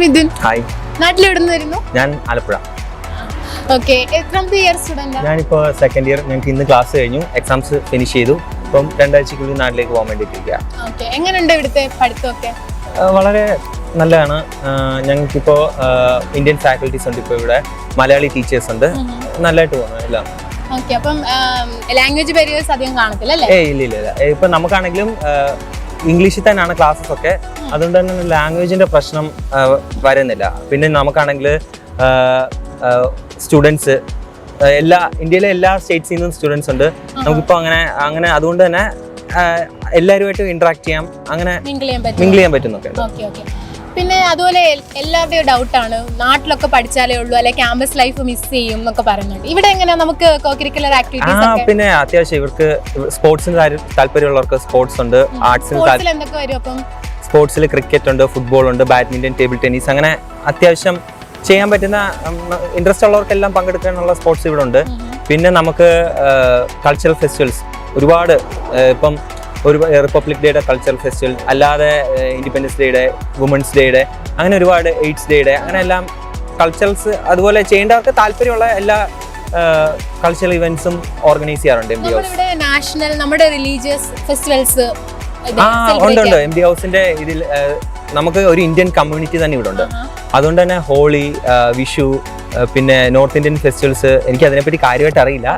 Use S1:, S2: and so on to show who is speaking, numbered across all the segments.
S1: Mithun.
S2: Hi.
S1: നാട്ടിലെവിടുന്ന് വരുന്നു?
S2: ഞാൻ Alappuzha.
S1: Okay, എത്രാമത്തെ ഇയർ സ്റ്റുഡന്റ്?
S2: ഞാനിപ്പോൾ സെക്കൻഡ് ഇയർ. ഞങ്ങൾക്ക് ഇന്ന് ക്ലാസ് കഴിഞ്ഞു, എക്സാംസ് ഫിനിഷ് ചെയ്തു. ഇപ്പം 2 ആഴ്ചക്കുള്ളിൽ നാട്ടിലേക്ക് പോകാൻ വേണ്ടിയിട്ടിരിക്കുക.
S1: ഓക്കെ, എങ്ങനെയുണ്ട് ഇവിടുത്തെ പഠിത്തമൊക്കെ?
S2: വളരെ നല്ലതാണ്. ഞങ്ങൾക്കിപ്പോൾ ഇന്ത്യൻ ഫാക്കൽറ്റീസ് ഉണ്ട്, ഇപ്പോൾ ഇവിടെ മലയാളി ടീച്ചേഴ്സ് ഉണ്ട്. നല്ലതായിട്ട് പോകുന്നു എല്ലാം.
S1: ഓക്കെ, അപ്പം ലാംഗ്വേജ് ബാരിയേഴ്സ് അധികം കാണത്തില്ല അല്ലേ?
S2: ഇല്ല. ഇപ്പം നമുക്കാണെങ്കിലും ഇംഗ്ലീഷിൽ തന്നെയാണ് ക്ലാസ്സസ് ഒക്കെ, അതുകൊണ്ട് തന്നെ ലാംഗ്വേജിന്റെ പ്രശ്നം വരുന്നില്ല. പിന്നെ നമുക്കാണെങ്കിൽ സ്റ്റുഡൻസ് ഇന്ത്യയിലെ എല്ലാ സ്റ്റേറ്റ്സിൽ നിന്നും സ്റ്റുഡൻസ് ഉണ്ട്. നമുക്കിപ്പോൾ അങ്ങനെ അതുകൊണ്ട് തന്നെ എല്ലാവരുമായിട്ട് ഇന്ററാക്ട് ചെയ്യാം, അങ്ങനെ മിങ്കിൾ ചെയ്യാൻ പറ്റുന്നൊക്കെ.
S1: പിന്നെ അതുപോലെ എല്ലാവരുടെയും ഡൗട്ടാണ്, നാട്ടിലൊക്കെ പഠിച്ചാലേ ഉള്ളൂ അല്ലെ ക്യാമ്പസ് ലൈഫ് മിസ് ചെയ്യും എന്നൊക്കെ പറയുന്നുണ്ട്. ഇവിടെ എങ്ങനെയാ നമുക്ക് കോകരിക്കുലർ ആക്ടിവിറ്റീസ്?
S2: പിന്നെ അത്യാവശ്യം ഇവർക്ക് സ്പോർട്സിന് താല്പര്യമുള്ളവർക്ക് സ്പോർട്സ് ഉണ്ട്, ആർട്സിന്
S1: എന്തൊക്കെ വരും? അപ്പം
S2: സ്പോർട്സിൽ ക്രിക്കറ്റ് ഉണ്ട്, ഫുട്ബോൾ ഉണ്ട്, ബാഡ്മിന്റൺ, ടേബിൾ ടെന്നീസ്, അങ്ങനെ അത്യാവശ്യം ചെയ്യാൻ പറ്റുന്ന ഇൻട്രസ്റ്റ് ഉള്ളവർക്കെല്ലാം പങ്കെടുക്കാനുള്ള സ്പോർട്സ് ഇവിടെ ഉണ്ട്. പിന്നെ നമുക്ക് കൾച്ചറൽ ഫെസ്റ്റിവൽസ് ഒരുപാട്, ഇപ്പം റിപ്പബ്ലിക് ഡേയുടെ കൾച്ചറൽ ഫെസ്റ്റിവൽ, അല്ലാതെ ഇൻഡിപെൻഡൻസ് ഡേയുടെ, വുമൻസ് ഡേയുടെ, അങ്ങനെ ഒരുപാട് എയ്ഡ്സ് ഡേയുടെ, അങ്ങനെ എല്ലാം കൾച്ചറൽസ് അതുപോലെ ചെയ്യേണ്ടവർക്ക് താല്പര്യമുള്ള എല്ലാ കൾച്ചറൽ ഇവന്റ്സും ഓർഗനൈസ് ചെയ്യാറുണ്ട് എം ഡി ഹൗസ്.
S1: നാഷണൽ നമ്മുടെ റിലീജിയസ് ഫെസ്റ്റിവൽസ്
S2: ഉണ്ട്. എം ഡി ഹൗസിന്റെ ഇതിൽ നമുക്ക് ഒരു ഇന്ത്യൻ കമ്മ്യൂണിറ്റി തന്നെ ഇവിടെ ഉണ്ട്. അതുകൊണ്ട് തന്നെ ഹോളി, വിഷു, പിന്നെ നോർത്ത് ഇന്ത്യൻ ഫെസ്റ്റിവൽസ്, എനിക്ക് അതിനെപ്പറ്റി കാര്യമായിട്ട് അറിയില്ല,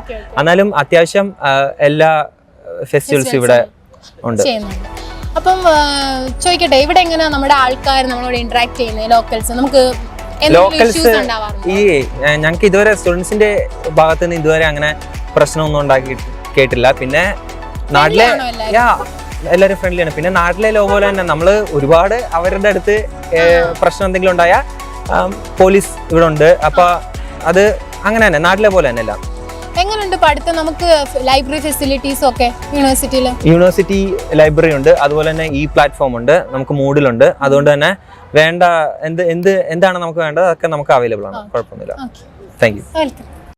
S2: എന്നാലും അത്യാവശ്യം എല്ലാ ഫെസ്റ്റിവൽസ് ഇവിടെ ഉണ്ട്.
S1: അപ്പം ചോദിക്കട്ടെ, ഇവിടെ എങ്ങനെയാ നമ്മുടെ ആൾക്കാർ നമ്മളോട് ഇന്ററാക്ട് ചെയ്യുന്നത്? നമുക്ക്
S2: ഞങ്ങൾക്ക് ഇതുവരെ സ്റ്റുഡൻസിന്റെ ഭാഗത്ത് നിന്ന് ഇതുവരെ അങ്ങനെ പ്രശ്നമൊന്നും കേട്ടില്ല. പിന്നെ നാട്ടിലെ എല്ലാവരും ഫ്രണ്ട്ലിയാണ്. പിന്നെ നാട്ടിലെ പോലെ തന്നെ നമ്മള് ഒരുപാട് അവരുടെ അടുത്ത് പ്രശ്നം എന്തെങ്കിലും ഉണ്ടായാൽ പോലീസ് ഇവിടെ ഉണ്ട്. അപ്പൊ അത് അങ്ങനെ തന്നെ നാട്ടിലെ പോലെ തന്നെ എല്ലാം.
S1: എങ്ങനെയുണ്ട് പഠിത്തം? നമുക്ക് ലൈബ്രറി ഫെസിലിറ്റീസ് ഒക്കെ
S2: യൂണിവേഴ്സിറ്റി ലൈബ്രറി ഉണ്ട്, അതുപോലെ തന്നെ ഈ പ്ലാറ്റ്ഫോം ഉണ്ട്, നമുക്ക് മൂഡിലുണ്ട്. അതുകൊണ്ട് തന്നെ വേണ്ട എന്താണ് നമുക്ക് വേണ്ടത് അതൊക്കെ നമുക്ക് അവൈലബിൾ ആണ്, കുഴപ്പമൊന്നുമില്ല. Thank you.